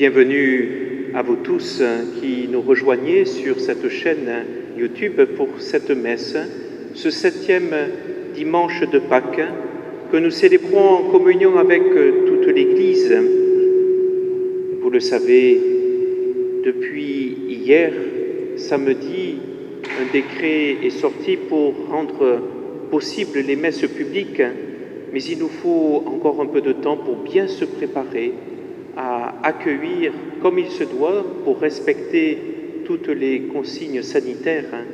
Bienvenue à vous tous qui nous rejoignez sur cette chaîne YouTube pour cette messe, ce 7e dimanche de Pâques que nous célébrons en communion avec toute l'Église. Vous le savez, depuis hier, samedi, un décret est sorti pour rendre possible les messes publiques, mais il nous faut encore un peu de temps pour bien se préparer à accueillir comme il se doit pour respecter toutes les consignes sanitaires,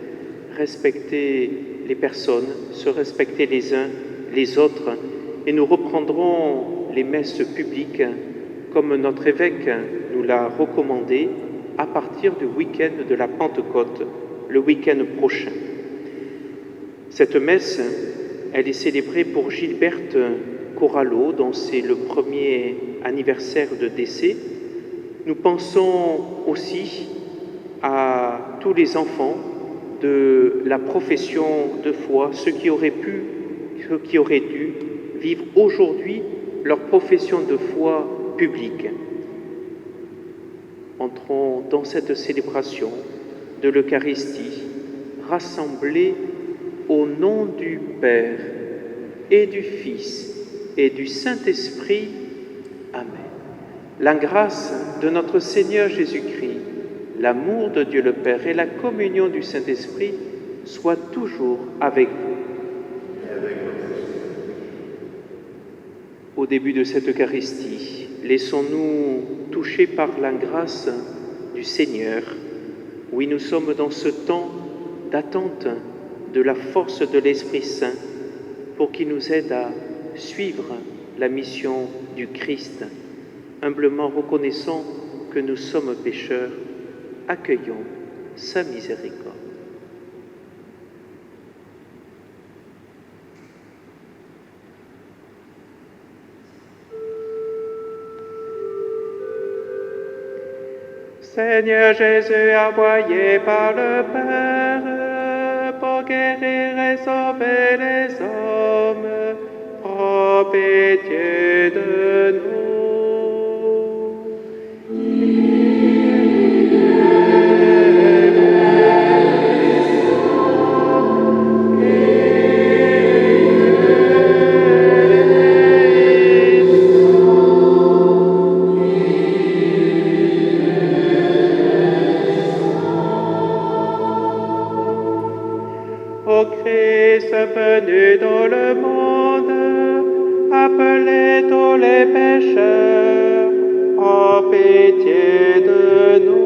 respecter les personnes, se respecter les uns les autres, et nous reprendrons les messes publiques comme notre évêque nous l'a recommandé à partir du week-end de la Pentecôte, le week-end prochain. Cette messe, elle est célébrée pour Gilberte Corallo, dont c'est le premier anniversaire de décès. Nous pensons aussi à tous les enfants de la profession de foi, ceux qui auraient dû vivre aujourd'hui leur profession de foi publique. Entrons dans cette célébration de l'Eucharistie, rassemblés au nom du Père et du Fils et du Saint-Esprit. Amen. La grâce de notre Seigneur Jésus-Christ, l'amour de Dieu le Père et la communion du Saint-Esprit soient toujours avec vous. Au début de cette Eucharistie, laissons-nous toucher par la grâce du Seigneur. Oui, nous sommes dans ce temps d'attente de la force de l'Esprit Saint pour qu'il nous aide à suivre la mission du Christ. Humblement reconnaissant que nous sommes pécheurs, accueillons sa miséricorde. Seigneur Jésus, envoyé par le Père pour guérir et sauver les hommes, prends pitié de nous. Ô Christ venu dans le monde, appelez tous les pécheurs, prends pitié de nous.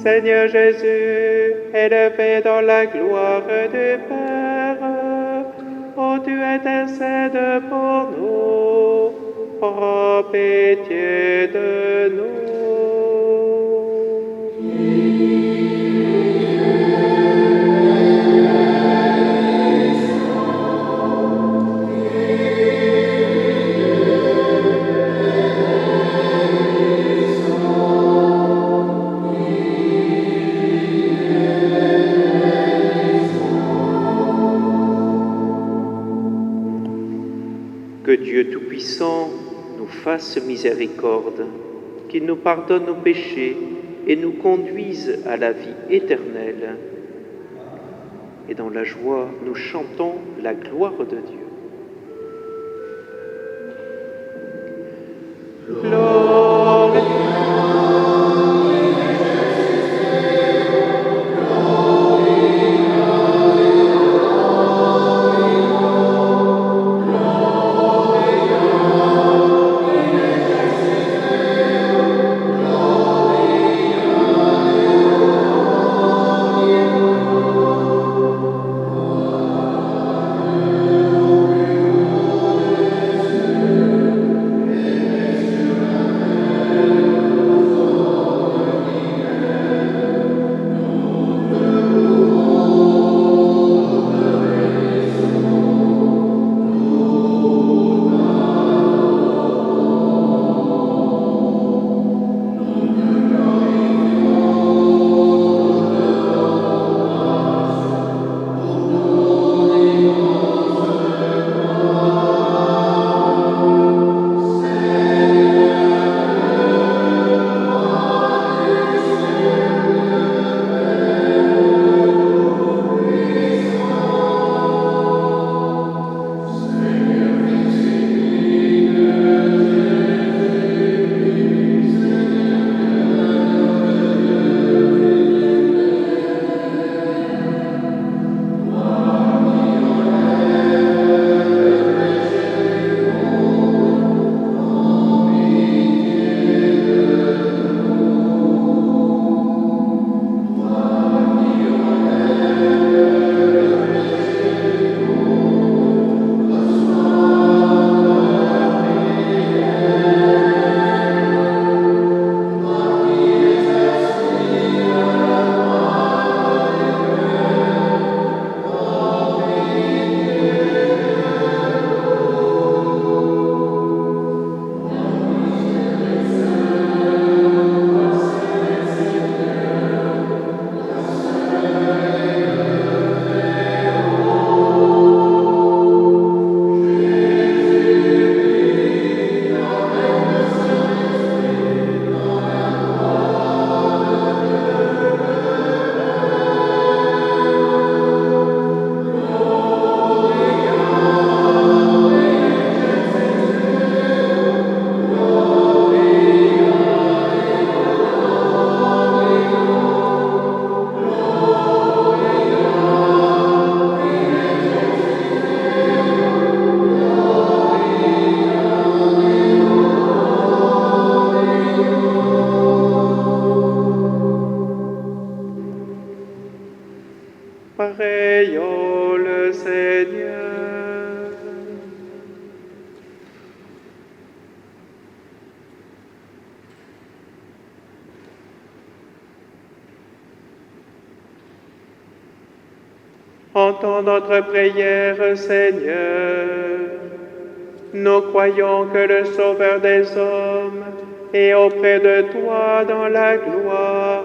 Seigneur Jésus, élevé dans la gloire du Père, ô Dieu intercède pour nous, prends pitié de nous. Que Dieu Tout-Puissant nous fasse miséricorde, qu'il nous pardonne nos péchés et nous conduise à la vie éternelle. Et dans la joie, nous chantons la gloire de Dieu. Gloire. Entends notre prière, Seigneur. Nous croyons que le Sauveur des hommes est auprès de toi dans la gloire.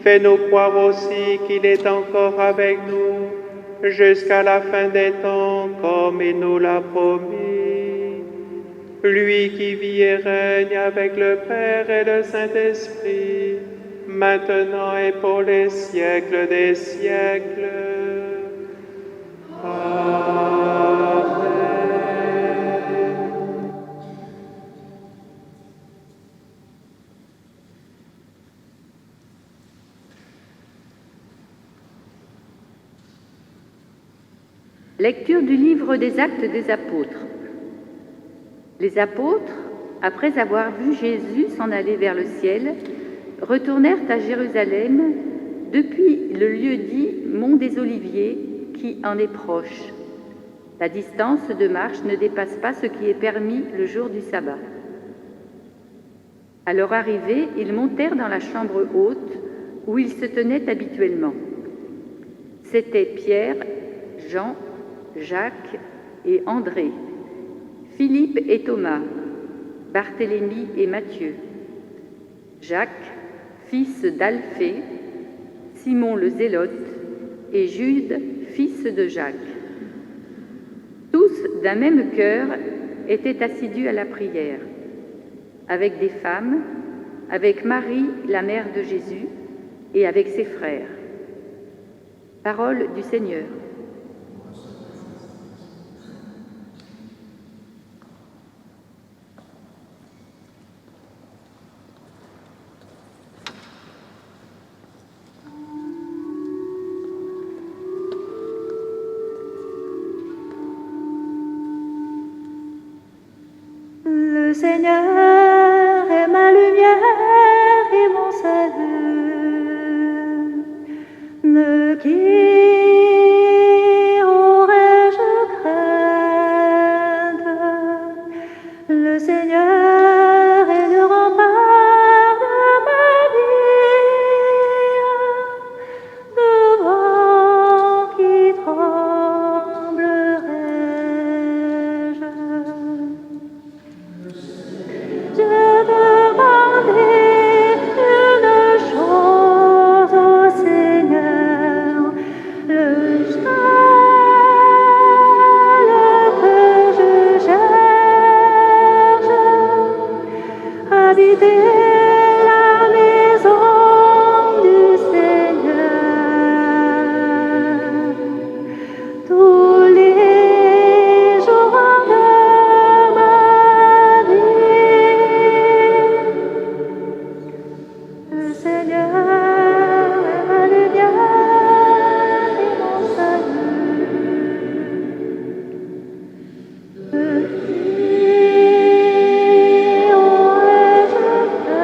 Fais-nous croire aussi qu'il est encore avec nous jusqu'à la fin des temps, comme il nous l'a promis. Lui qui vit et règne avec le Père et le Saint-Esprit, maintenant et pour les siècles des siècles. Amen. Lecture du livre des Actes des Apôtres. Les apôtres, après avoir vu Jésus s'en aller vers le ciel, retournèrent à Jérusalem depuis le lieu dit Mont des Oliviers, qui en est proche. La distance de marche ne dépasse pas ce qui est permis le jour du sabbat. À leur arrivée, ils montèrent dans la chambre haute où ils se tenaient habituellement. C'étaient Pierre, Jean, Jacques et André, Philippe et Thomas, Barthélemy et Matthieu, Jacques, fils d'Alphée, Simon le Zélote et Jude, fils de Jacques. Tous, d'un même cœur, étaient assidus à la prière, avec des femmes, avec Marie, la mère de Jésus, et avec ses frères. Parole du Seigneur. Le Seigneur est ma lumière et mon salut. De qui aurais-je crainte? Le Seigneur est le rempart de ma vie, devant qui tremblerais-je? Je demandais une chose au Seigneur, le ciel que je cherche, habiter la maison du Seigneur tous les jours de ma vie. Le Seigneur est ma lumière et mon salut. De qui aurais-je crainte?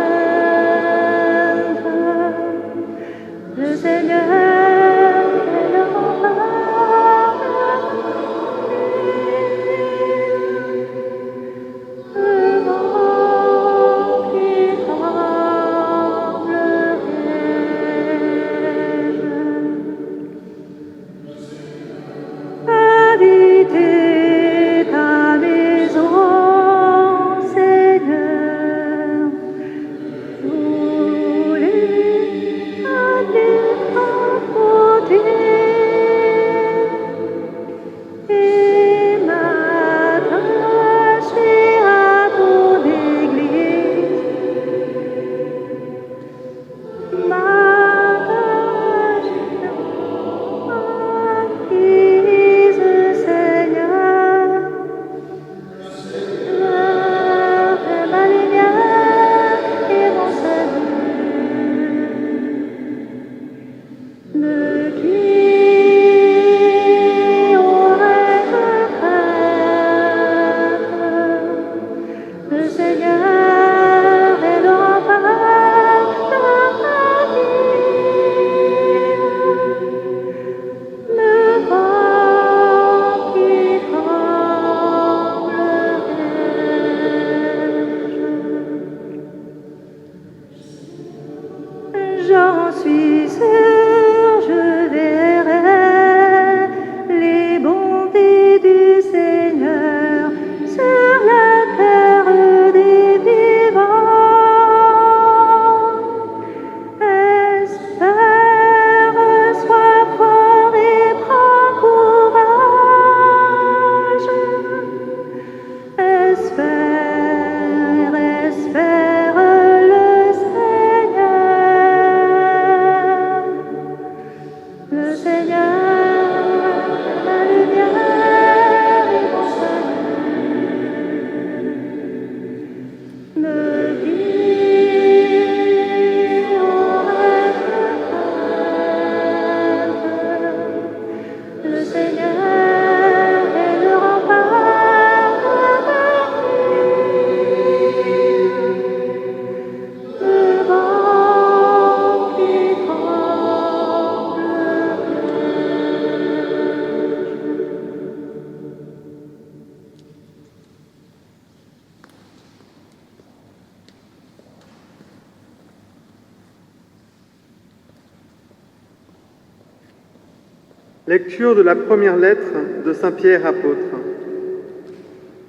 Lecture de la première lettre de Saint Pierre apôtre.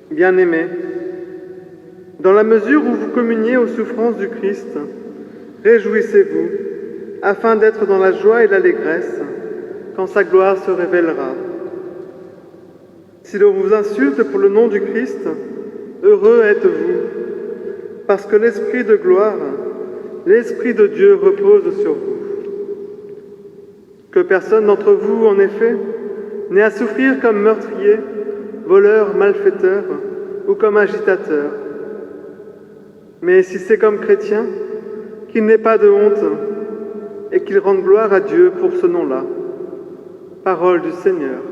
Bien-aimés, dans la mesure où vous communiez aux souffrances du Christ, réjouissez-vous, afin d'être dans la joie et l'allégresse quand sa gloire se révélera. Si l'on vous insulte pour le nom du Christ, heureux êtes-vous, parce que l'Esprit de gloire, l'Esprit de Dieu repose sur vous. Que personne d'entre vous, en effet, n'ait à souffrir comme meurtrier, voleur, malfaiteur ou comme agitateur. Mais si c'est comme chrétien, qu'il n'ait pas de honte et qu'il rende gloire à Dieu pour ce nom-là. Parole du Seigneur.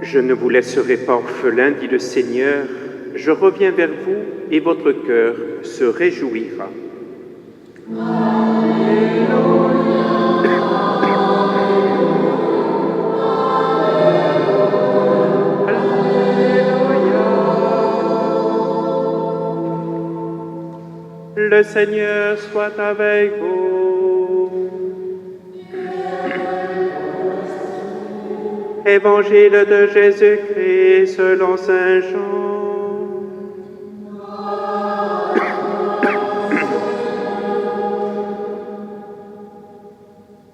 Je ne vous laisserai pas orphelin, dit le Seigneur, je reviens vers vous et votre cœur se réjouira. Le Seigneur soit avec vous. Évangile de Jésus-Christ selon saint Jean.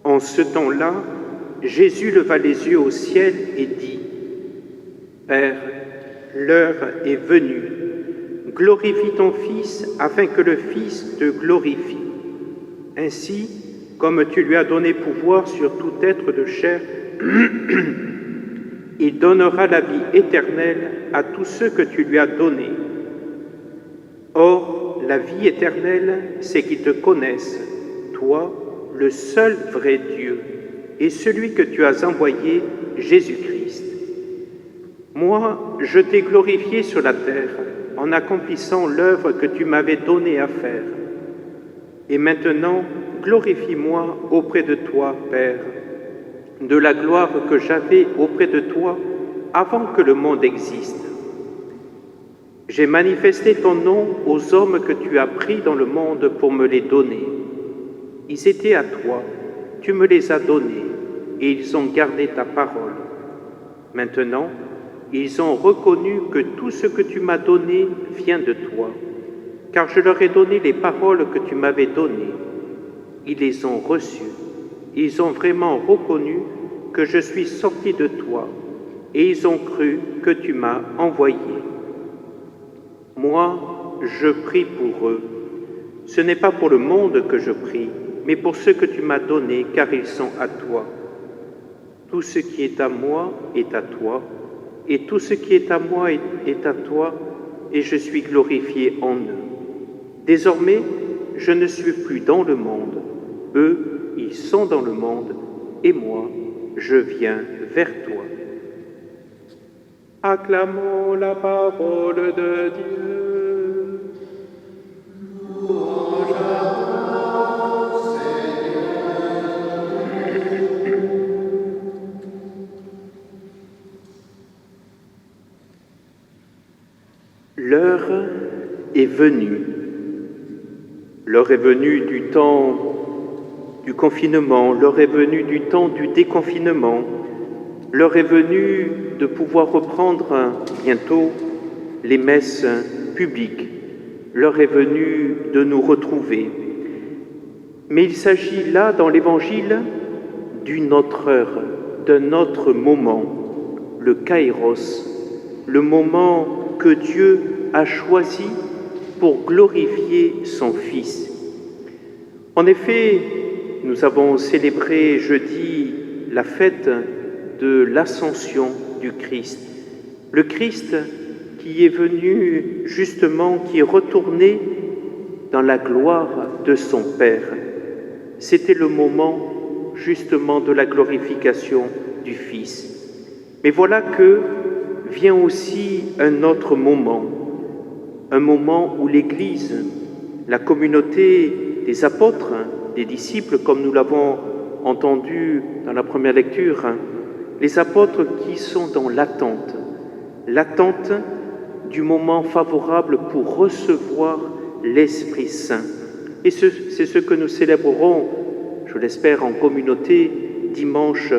En ce temps-là, Jésus leva les yeux au ciel et dit : Père, l'heure est venue. Glorifie ton Fils afin que le Fils te glorifie. Ainsi, comme tu lui as donné pouvoir sur tout être de chair, il donnera la vie éternelle à tous ceux que tu lui as donnés. Or, la vie éternelle, c'est qu'ils te connaissent, toi, le seul vrai Dieu, et celui que tu as envoyé, Jésus-Christ. Moi, je t'ai glorifié sur la terre, en accomplissant l'œuvre que tu m'avais donnée à faire. Et maintenant, glorifie-moi auprès de toi, Père, de la gloire que j'avais auprès de toi avant que le monde existe. J'ai manifesté ton nom aux hommes que tu as pris dans le monde pour me les donner. Ils étaient à toi, tu me les as donnés, et ils ont gardé ta parole. Maintenant, ils ont reconnu que tout ce que tu m'as donné vient de toi, car je leur ai donné les paroles que tu m'avais données. Ils les ont reçues. Ils ont vraiment reconnu que je suis sorti de toi, et ils ont cru que tu m'as envoyé. Moi, je prie pour eux. Ce n'est pas pour le monde que je prie, mais pour ceux que tu m'as donnés, car ils sont à toi. Tout ce qui est à moi est à toi, et tout ce qui est à moi est à toi, et je suis glorifié en eux. Désormais, je ne suis plus dans le monde. Eux, ils sont dans le monde, et moi, je viens vers toi. Acclamons la parole de Dieu. Louange à toi, Seigneur. L'heure est venue. L'heure est venue du temps du confinement, l'heure est venue du temps du déconfinement, l'heure est venue de pouvoir reprendre bientôt les messes publiques, l'heure est venue de nous retrouver. Mais il s'agit là, dans l'Évangile, d'une autre heure, d'un autre moment, le Kairos, le moment que Dieu a choisi pour glorifier son Fils. En effet, nous avons célébré jeudi la fête de l'ascension du Christ. Le Christ qui est venu justement, qui est retourné dans la gloire de son Père. C'était le moment justement de la glorification du Fils. Mais voilà que vient aussi un autre moment, un moment où l'Église, la communauté des apôtres, des disciples, comme nous l'avons entendu dans la première lecture, les apôtres qui sont dans l'attente du moment favorable pour recevoir l'Esprit Saint. Et c'est ce que nous célébrerons, je l'espère, en communauté dimanche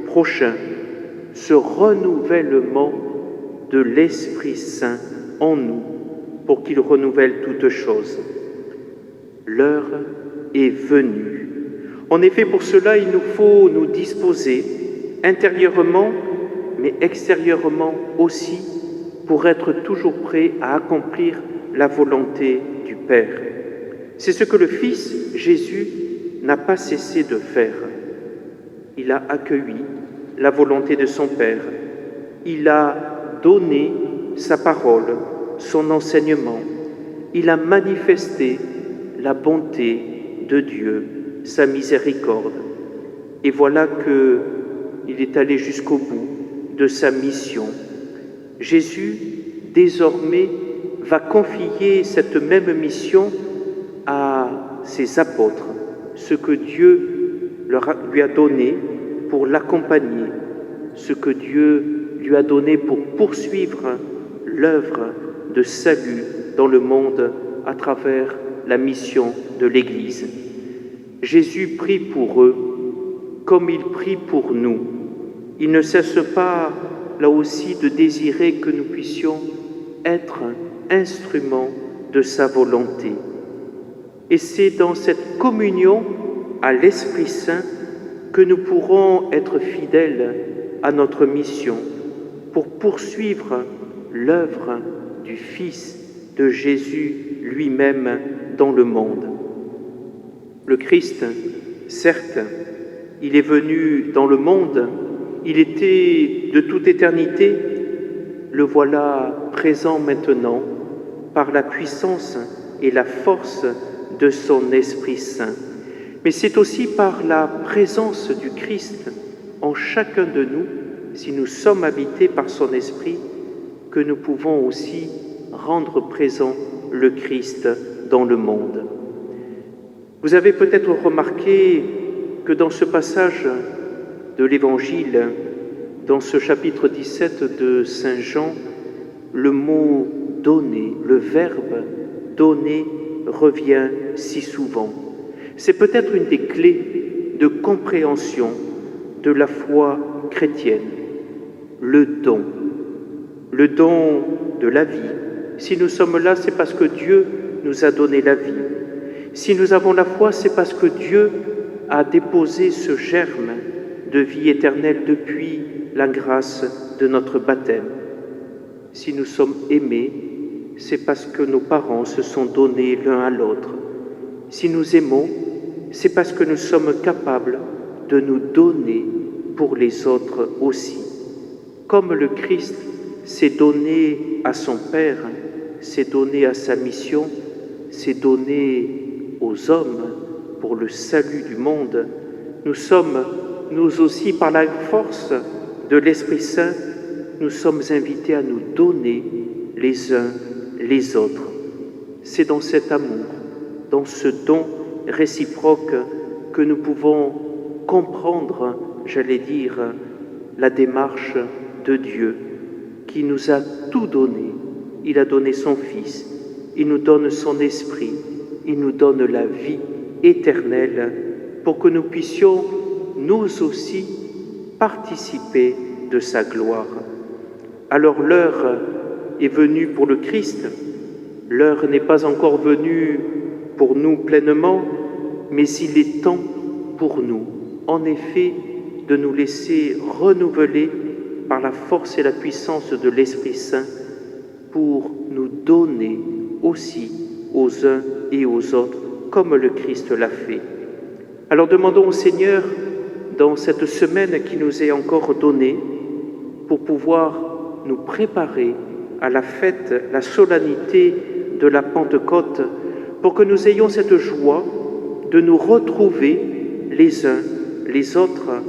prochain, ce renouvellement de l'Esprit Saint en nous, pour qu'il renouvelle toutes choses. L'heure est venue. En effet, pour cela, il nous faut nous disposer intérieurement, mais extérieurement aussi, pour être toujours prêts à accomplir la volonté du Père. C'est ce que le Fils Jésus n'a pas cessé de faire. Il a accueilli la volonté de son Père. Il a donné sa parole, son enseignement. Il a manifesté la bonté de Dieu, sa miséricorde. Et voilà qu'il est allé jusqu'au bout de sa mission. Jésus, désormais, va confier cette même mission à ses apôtres, ce que Dieu lui a donné pour l'accompagner, ce que Dieu lui a donné pour poursuivre l'œuvre de salut dans le monde à travers la mission de l'Église. Jésus prie pour eux comme il prie pour nous. Il ne cesse pas, là aussi, de désirer que nous puissions être instruments de sa volonté. Et c'est dans cette communion à l'Esprit Saint que nous pourrons être fidèles à notre mission pour poursuivre l'œuvre du Fils de Jésus lui-même dans le monde. Le Christ, certes, il est venu dans le monde, il était de toute éternité, le voilà présent maintenant par la puissance et la force de son Esprit Saint. Mais c'est aussi par la présence du Christ en chacun de nous, si nous sommes habités par son Esprit, que nous pouvons aussi rendre présent le Christ dans le monde. Vous avez peut-être remarqué que dans ce passage de l'Évangile, dans ce chapitre 17 de Saint Jean, le mot « donner », le verbe « donner » revient si souvent. C'est peut-être une des clés de compréhension de la foi chrétienne, le don de la vie. Si nous sommes là, c'est parce que Dieu nous a donné la vie. Si nous avons la foi, c'est parce que Dieu a déposé ce germe de vie éternelle depuis la grâce de notre baptême. Si nous sommes aimés, c'est parce que nos parents se sont donnés l'un à l'autre. Si nous aimons, c'est parce que nous sommes capables de nous donner pour les autres aussi. Comme le Christ s'est donné à son Père, s'est donné à sa mission, s'est donné aux hommes pour le salut du monde, nous sommes, nous aussi, par la force de l'Esprit Saint, nous sommes invités à nous donner les uns les autres. C'est dans cet amour, dans ce don réciproque que nous pouvons comprendre, j'allais dire, la démarche de Dieu qui nous a tout donné. Il a donné son Fils, il nous donne son Esprit, il nous donne la vie éternelle pour que nous puissions, nous aussi, participer de sa gloire. Alors l'heure est venue pour le Christ, l'heure n'est pas encore venue pour nous pleinement, mais il est temps pour nous, en effet, de nous laisser renouveler par la force et la puissance de l'Esprit Saint pour nous donner aussi aux uns et aux autres, comme le Christ l'a fait. Alors demandons au Seigneur, dans cette semaine qui nous est encore donnée, pour pouvoir nous préparer à la fête, la solennité de la Pentecôte, pour que nous ayons cette joie de nous retrouver les uns les autres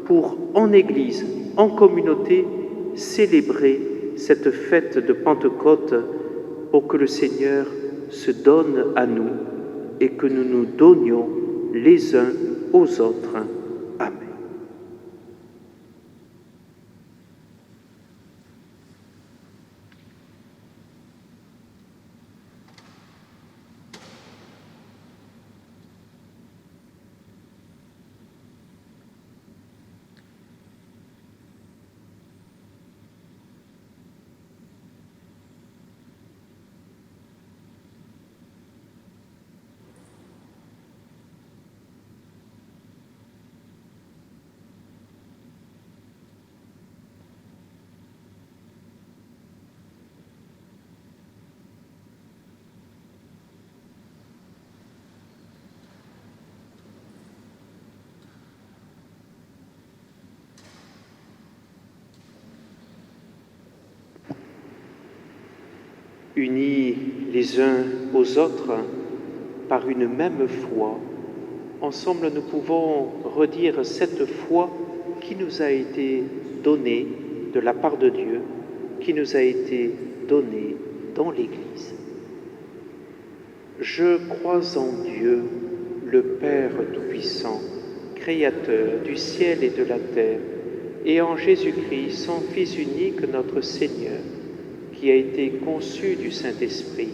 pour, en Église, en communauté, célébrer cette fête de Pentecôte pour que le Seigneur se donne à nous et que nous nous donnions les uns aux autres. Amen. Unis les uns aux autres par une même foi, ensemble nous pouvons redire cette foi qui nous a été donnée de la part de Dieu, qui nous a été donnée dans l'Église. Je crois en Dieu, le Père Tout-Puissant, Créateur du ciel et de la terre, et en Jésus-Christ, son Fils unique, notre Seigneur, qui a été conçu du Saint-Esprit,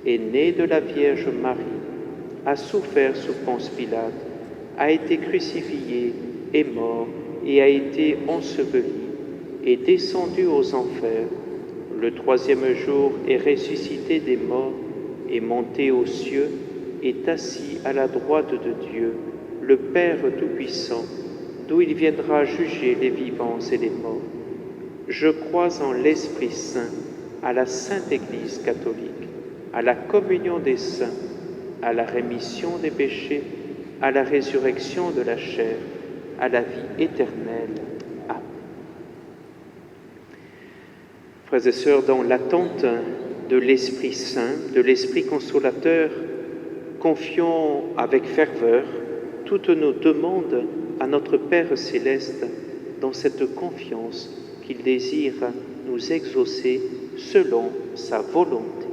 est né de la Vierge Marie, a souffert sous Ponce Pilate, a été crucifié, est mort et a été enseveli, est descendu aux enfers. Le troisième jour est ressuscité des morts, est monté aux cieux, est assis à la droite de Dieu, le Père Tout-Puissant, d'où il viendra juger les vivants et les morts. Je crois en l'Esprit Saint, à la Sainte Église catholique, à la communion des saints, à la rémission des péchés, à la résurrection de la chair, à la vie éternelle. Amen. Frères et sœurs, dans l'attente de l'Esprit Saint, de l'Esprit consolateur, confions avec ferveur toutes nos demandes à notre Père céleste dans cette confiance qu'il désire nous exaucer selon sa volonté.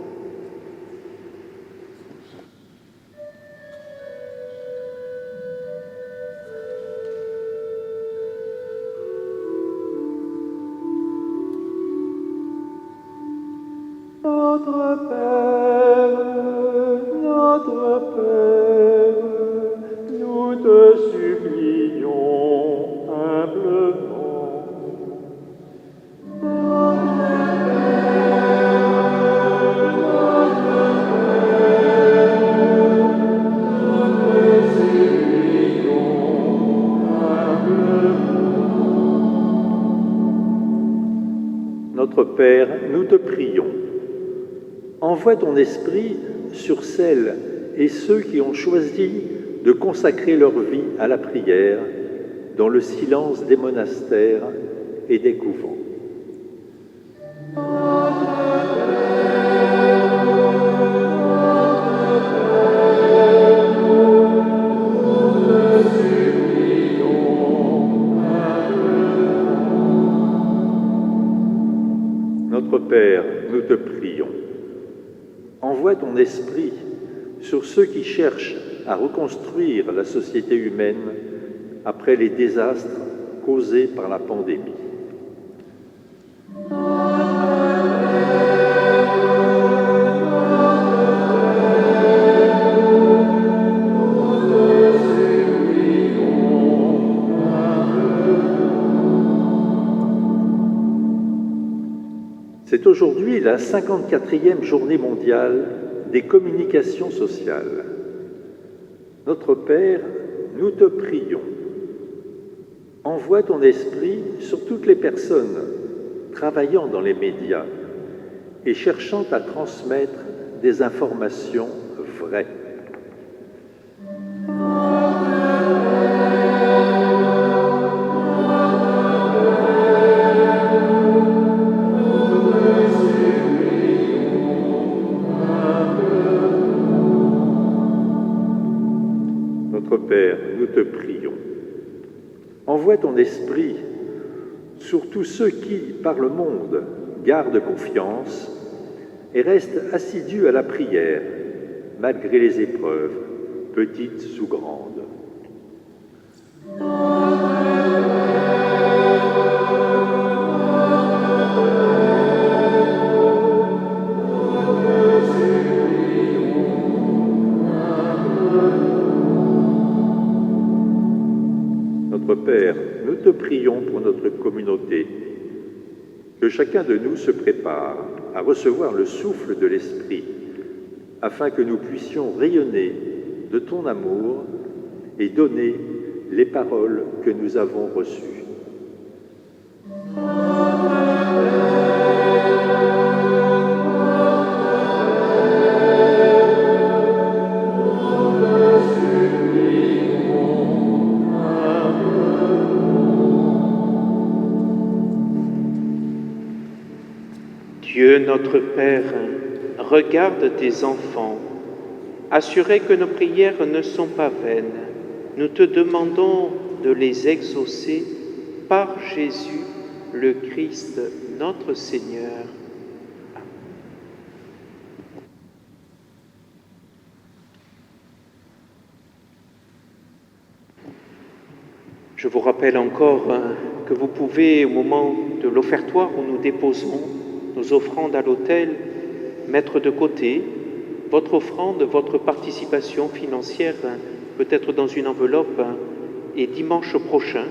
Notre Père, nous te supplions humblement. Notre Père, nous te prions. Envoie ton esprit sur celles et ceux qui ont choisi de consacrer leur vie à la prière dans le silence des monastères et des couvents. Notre Père, nous te prions. Envoie ton esprit sur ceux qui cherchent à reconstruire la société humaine après les désastres causés par la pandémie. C'est aujourd'hui la 54e journée mondiale des communications sociales. Notre Père, nous te prions. Envoie ton esprit sur toutes les personnes travaillant dans les médias et cherchant à transmettre des informations vraies. Envoie ton esprit sur tous ceux qui, par le monde, gardent confiance et restent assidus à la prière, malgré les épreuves, petites ou grandes. Notre Père, nous te prions pour notre communauté, que chacun de nous se prépare à recevoir le souffle de l'Esprit, afin que nous puissions rayonner de ton amour et donner les paroles que nous avons reçues. Dieu notre Père, regarde tes enfants. Assurés que nos prières ne sont pas vaines, nous te demandons de les exaucer par Jésus, le Christ, notre Seigneur. Je vous rappelle encore que vous pouvez, au moment de l'offertoire où nous déposons nos offrandes à l'autel, mettre de côté votre offrande, votre participation financière, peut-être dans une enveloppe, et dimanche prochain,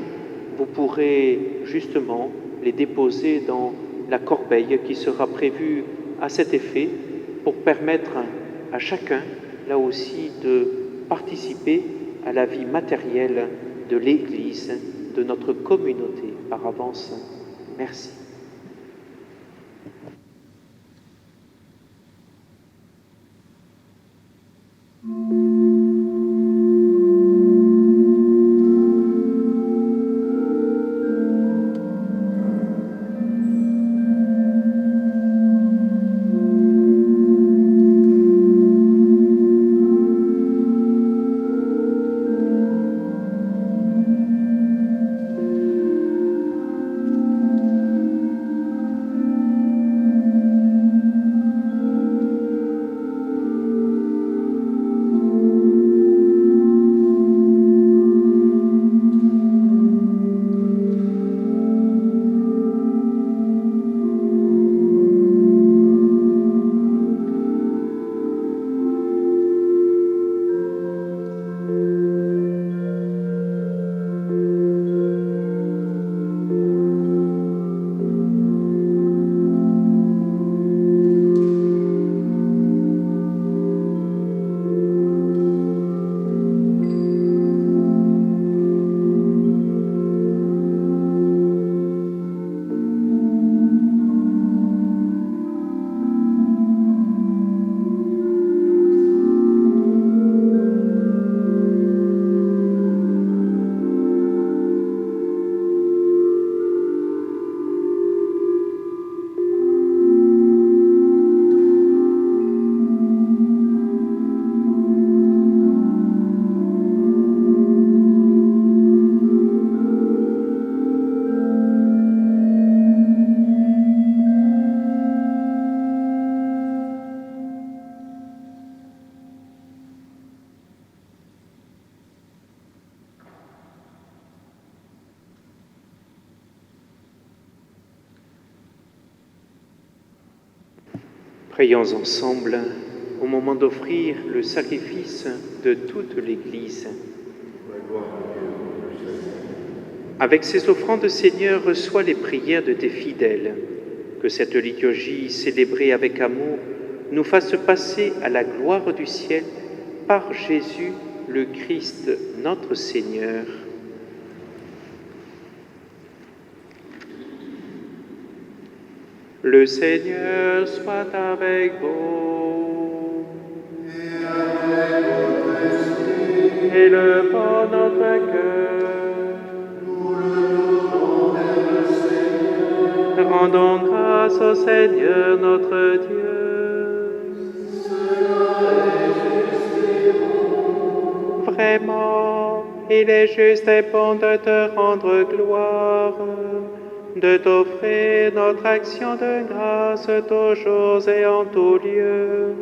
vous pourrez justement les déposer dans la corbeille qui sera prévue à cet effet pour permettre à chacun, là aussi, de participer à la vie matérielle de l'Église, de notre communauté. Par avance, merci. Prions ensemble au moment d'offrir le sacrifice de toute l'Église. Avec ces offrandes, Seigneur, reçois les prières de tes fidèles. Que cette liturgie célébrée avec amour nous fasse passer à la gloire du ciel par Jésus, le Christ, notre Seigneur. Le Seigneur soit avec vous. Et le port notre cœur. Rendons grâce au Seigneur notre Dieu. Vraiment, il est juste et bon de te rendre gloire, de t'offrir notre action de grâce toujours et en tout lieu.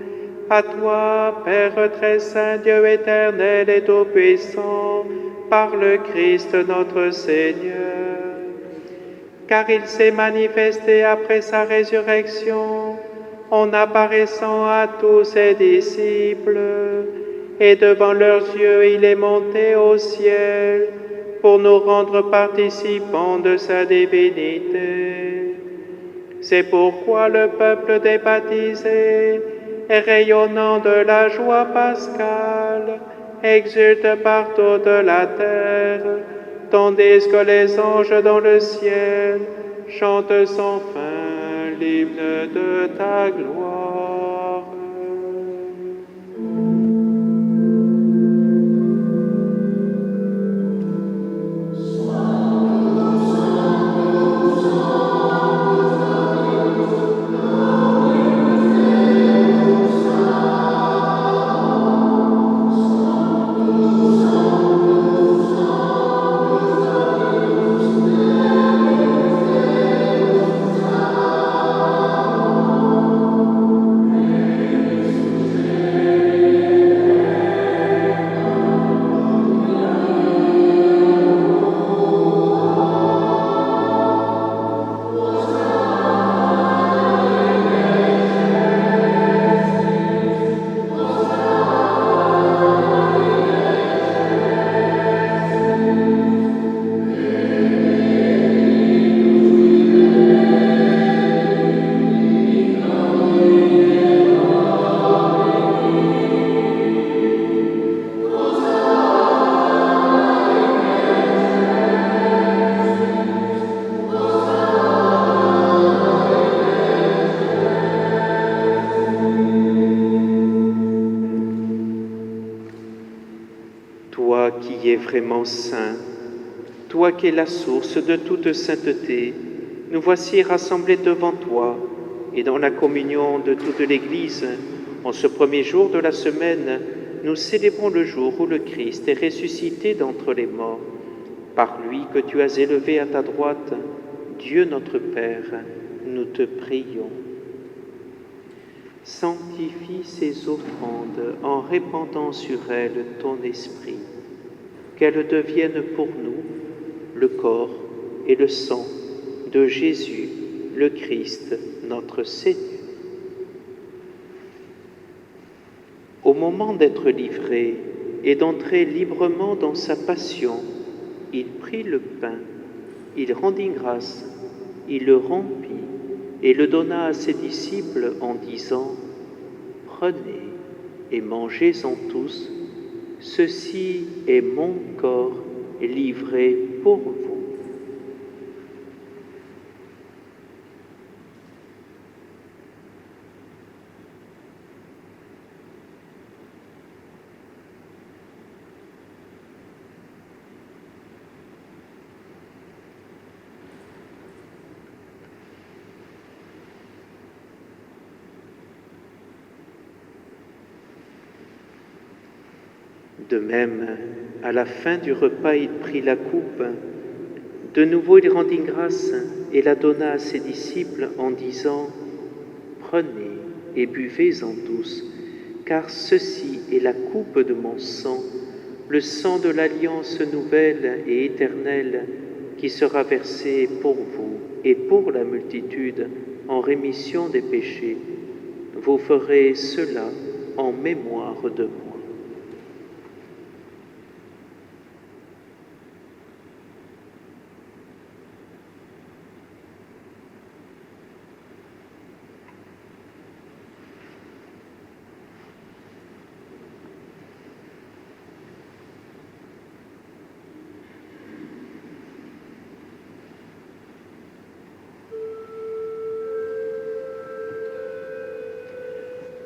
À toi, Père très saint, Dieu éternel et tout-puissant, par le Christ notre Seigneur. Car il s'est manifesté après sa résurrection, en apparaissant à tous ses disciples, et devant leurs yeux il est monté au ciel pour nous rendre participants de sa divinité. C'est pourquoi le peuple des baptisés, rayonnant de la joie pascale, exulte par toute la terre, tandis que les anges dans le ciel chantent sans fin l'hymne de ta gloire. Toi qui es vraiment saint, toi qui es la source de toute sainteté, nous voici rassemblés devant toi et dans la communion de toute l'Église. En ce premier jour de la semaine, nous célébrons le jour où le Christ est ressuscité d'entre les morts. Par lui que tu as élevé à ta droite, Dieu notre Père, nous te prions. Sanctifie ces offrandes en répandant sur elles ton esprit, qu'elles deviennent pour nous le corps et le sang de Jésus, le Christ, notre Seigneur. Au moment d'être livré et d'entrer librement dans sa passion, il prit le pain, il rendit grâce, il le rompit et le donna à ses disciples en disant « Prenez et mangez-en tous, ceci est mon corps livré pour vous. » De même, à la fin du repas, il prit la coupe. De nouveau, il rendit grâce et la donna à ses disciples en disant « Prenez et buvez-en tous, car ceci est la coupe de mon sang, le sang de l'alliance nouvelle et éternelle qui sera versé pour vous et pour la multitude en rémission des péchés. Vous ferez cela en mémoire de moi. »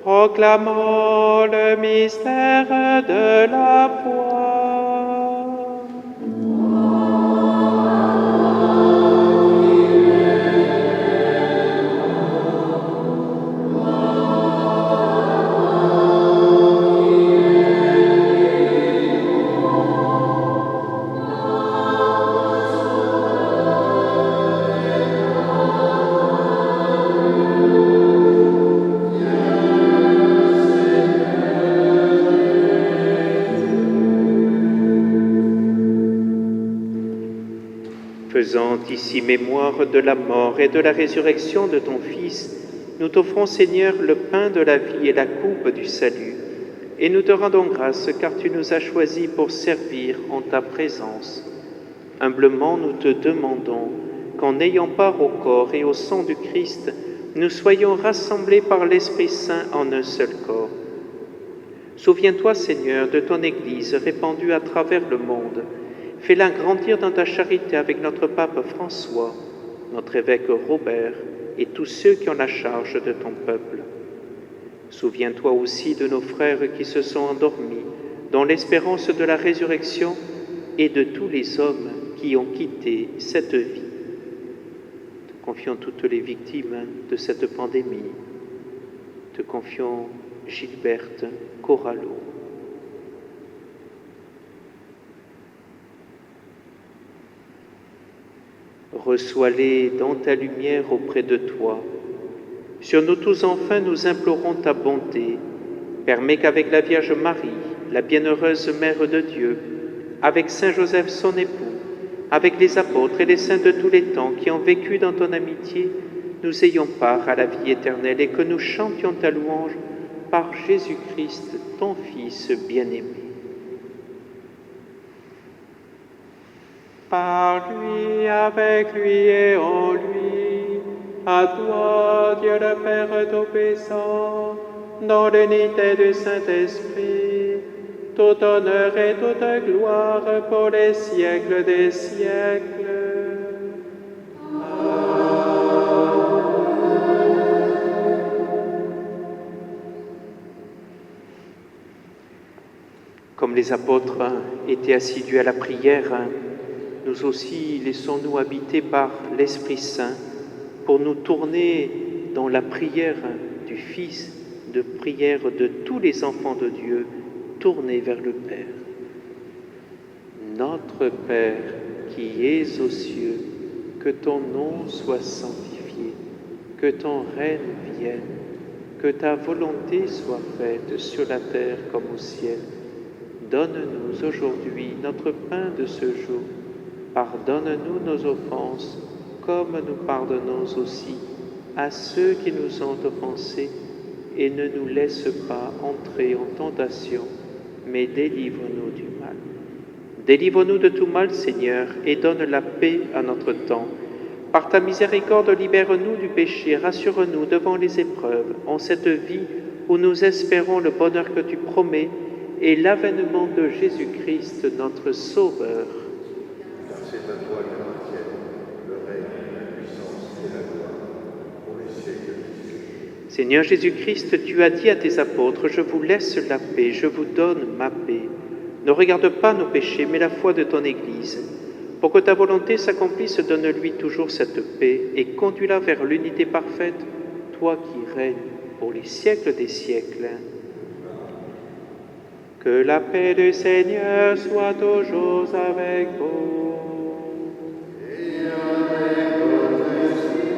Proclamons le mystère de la foi. Faisant ici mémoire de la mort et de la résurrection de ton Fils, nous t'offrons, Seigneur, le pain de la vie et la coupe du salut, et nous te rendons grâce car tu nous as choisis pour servir en ta présence. Humblement, nous te demandons qu'en ayant part au corps et au sang du Christ, nous soyons rassemblés par l'Esprit Saint en un seul corps. Souviens-toi, Seigneur, de ton Église répandue à travers le monde. Fais-la grandir dans ta charité avec notre pape François, notre évêque Robert et tous ceux qui ont la charge de ton peuple. Souviens-toi aussi de nos frères qui se sont endormis dans l'espérance de la résurrection et de tous les hommes qui ont quitté cette vie. Te confions toutes les victimes de cette pandémie. Te confions Gilberte Corallo. Reçois-les dans ta lumière auprès de toi. Sur nous tous enfin, nous implorons ta bonté. Permets qu'avec la Vierge Marie, la bienheureuse Mère de Dieu, avec Saint Joseph son époux, avec les apôtres et les saints de tous les temps qui ont vécu dans ton amitié, nous ayons part à la vie éternelle et que nous chantions ta louange par Jésus-Christ, ton Fils bien-aimé. Par lui, avec lui et en lui, à toi, Dieu le Père Tout-Puissant, dans l'unité du Saint-Esprit, tout honneur et toute gloire pour les siècles des siècles. Comme les apôtres étaient assidus à la prière, nous aussi laissons-nous habiter par l'Esprit Saint pour nous tourner dans la prière du Fils, de prière de tous les enfants de Dieu, tournés vers le Père. Notre Père qui es aux cieux, que ton nom soit sanctifié, que ton règne vienne, que ta volonté soit faite sur la terre comme au ciel. Donne-nous aujourd'hui notre pain de ce jour. Pardonne-nous nos offenses, comme nous pardonnons aussi à ceux qui nous ont offensés, et ne nous laisse pas entrer en tentation, mais délivre-nous du mal. Délivre-nous de tout mal, Seigneur, et donne la paix à notre temps. Par ta miséricorde, libère-nous du péché, rassure-nous devant les épreuves, en cette vie où nous espérons le bonheur que tu promets et l'avènement de Jésus-Christ, notre Sauveur. Car c'est à toi qu'appartiennent le règne, la puissance et la gloire pour les siècles des siècles. Seigneur Jésus-Christ, tu as dit à tes apôtres, « Je vous laisse la paix, je vous donne ma paix. Ne regarde pas nos péchés, mais la foi de ton Église. Pour que ta volonté s'accomplisse, donne-lui toujours cette paix et conduis-la vers l'unité parfaite, toi qui règnes pour les siècles des siècles. » Que la paix du Seigneur soit toujours avec vous. Et avec votre esprit.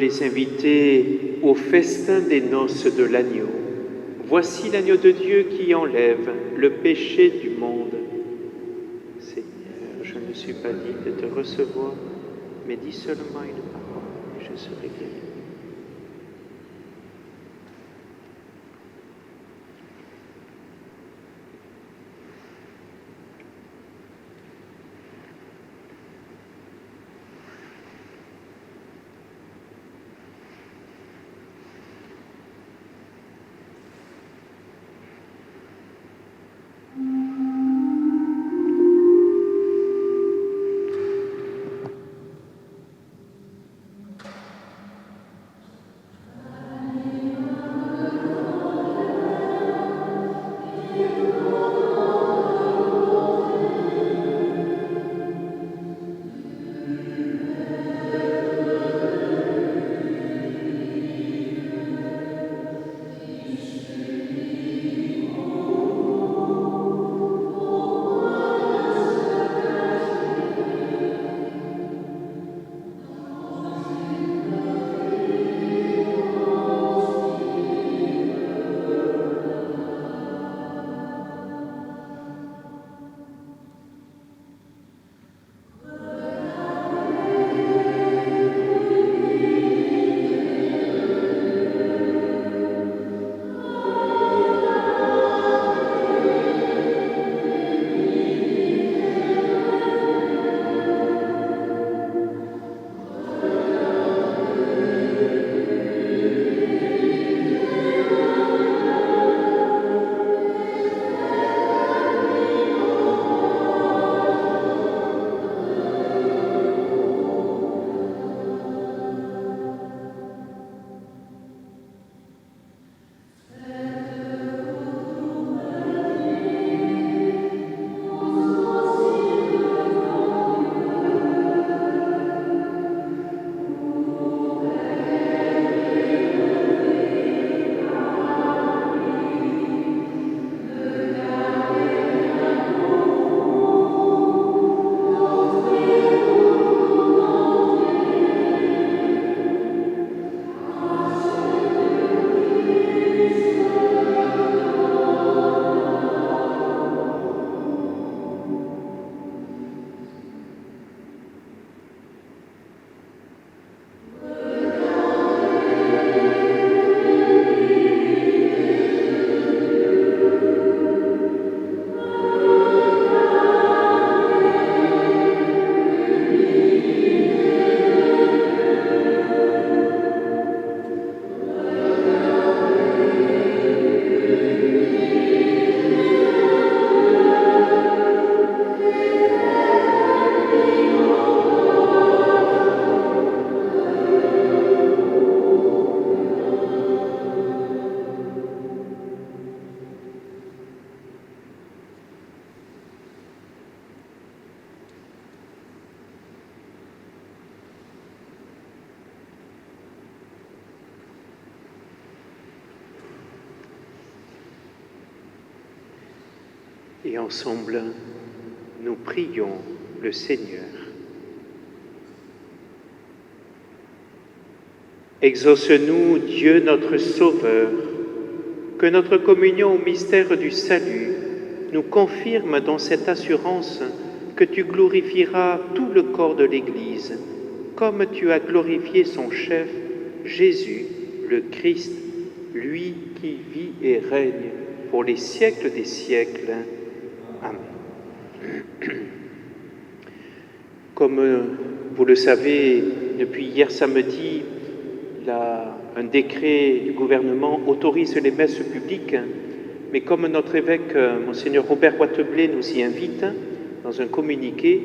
les inviter au festin des noces de l'agneau. Voici l'agneau de Dieu qui enlève le péché du monde. Seigneur, je ne suis pas digne de te recevoir, mais dis seulement une parole et je serai guéri. Et ensemble, nous prions le Seigneur. Exauce-nous, Dieu notre Sauveur, que notre communion au mystère du salut nous confirme dans cette assurance que tu glorifieras tout le corps de l'Église, comme tu as glorifié son chef, Jésus, le Christ, lui qui vit et règne pour les siècles des siècles. Amen. Comme vous le savez, depuis hier samedi, un décret du gouvernement autorise les messes publiques, mais comme notre évêque, Monseigneur Robert Wateblé, nous y invite, dans un communiqué,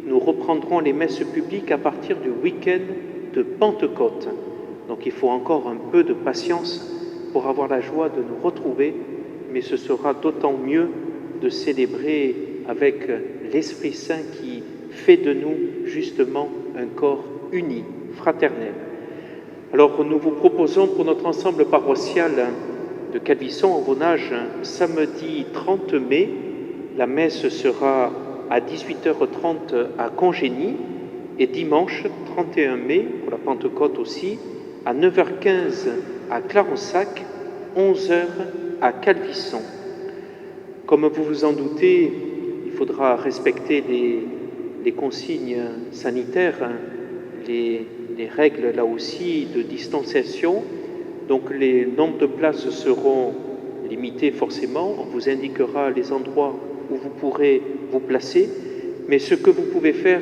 nous reprendrons les messes publiques à partir du week-end de Pentecôte. Donc il faut encore un peu de patience pour avoir la joie de nous retrouver, mais ce sera d'autant mieux de célébrer avec l'Esprit Saint qui fait de nous justement un corps uni, fraternel. Alors nous vous proposons pour notre ensemble paroissial de Calvisson en Vaunage, samedi 30 mai, la messe sera à 18h30 à Congénie et dimanche 31 mai, pour la Pentecôte aussi, à 9h15 à Clarensac, 11h à Calvisson. Comme vous vous en doutez, il faudra respecter les consignes sanitaires, les règles là aussi de distanciation. Donc les nombres de places seront limités forcément. On vous indiquera les endroits où vous pourrez vous placer. Mais ce que vous pouvez faire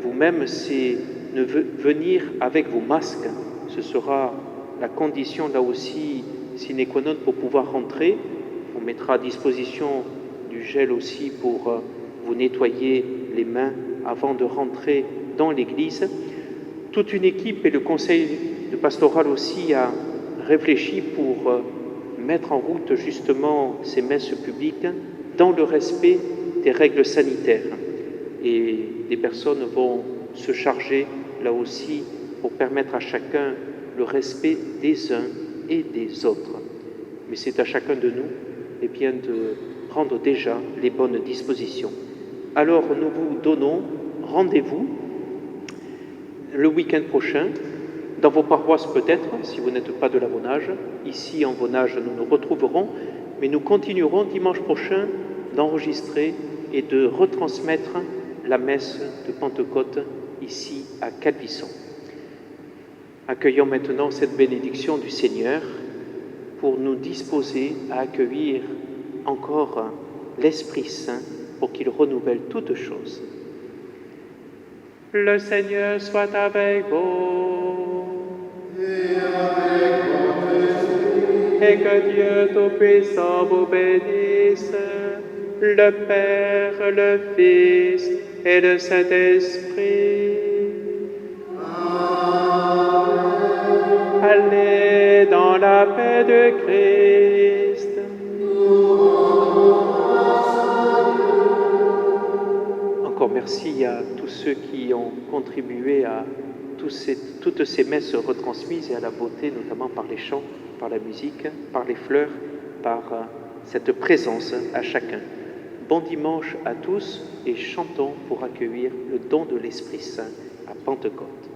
vous-même, c'est venir avec vos masques. Ce sera la condition là aussi sine qua non pour pouvoir rentrer. On mettra à disposition du gel aussi pour vous nettoyer les mains avant de rentrer dans l'église. Toute une équipe et le conseil de pastoral aussi a réfléchi pour mettre en route justement ces messes publiques dans le respect des règles sanitaires. Et des personnes vont se charger là aussi pour permettre à chacun le respect des uns et des autres. Mais c'est à chacun de nous eh bien, de prendre déjà les bonnes dispositions. Alors nous vous donnons rendez-vous le week-end prochain, dans vos paroisses peut-être, si vous n'êtes pas de la Vaunage. Ici en Vaunage, nous nous retrouverons, mais nous continuerons dimanche prochain d'enregistrer et de retransmettre la messe de Pentecôte ici à Calvisson. Accueillons maintenant cette bénédiction du Seigneur pour nous disposer à accueillir encore l'Esprit Saint pour qu'il renouvelle toutes choses. Le Seigneur soit avec vous. Et que Dieu Tout-Puissant vous bénisse, le Père, le Fils et le Saint-Esprit. Allez dans la paix de Christ. Encore merci à tous ceux qui ont contribué à toutes ces messes retransmises et à la beauté, notamment par les chants, par la musique, par les fleurs, par cette présence à chacun. Bon dimanche à tous et chantons pour accueillir le don de l'Esprit Saint à Pentecôte.